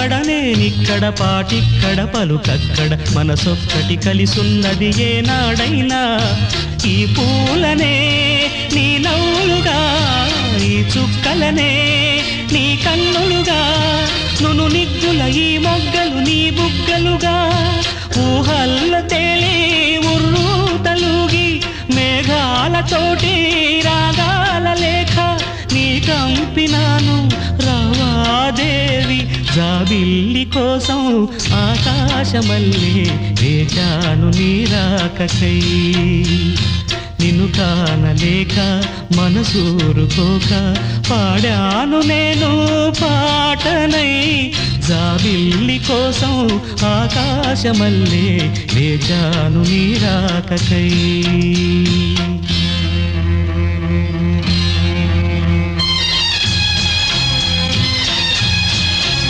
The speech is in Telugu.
నువ్వక్కడ నేనిక్కడ పాటిక్కడ పలుకక్కడ మనసొక్కటి కలిసున్నది ఏనాడైనా ఈ పూలనే నీ నవ్వులుగా ఈ చుక్కలనే నీ కన్నులుగా నును నిగ్గుల ఈ మొగ్గలు నీ బుగ్గలుగా ఊహల్ల తేలి ఉర్రు తలుగి మేఘాలతోటి రాగాల లేఖ నీ కంపినాను రావాదేవి జాబిల్లి కోసం ఆకాశమల్లే వేచాను నీ రాకకై నిన్ను కానలేక మనసూరుకోక పాడాను నేను పాటనై జాబిల్లి కోసం ఆకాశమల్లే వేచాను నీ రాకకై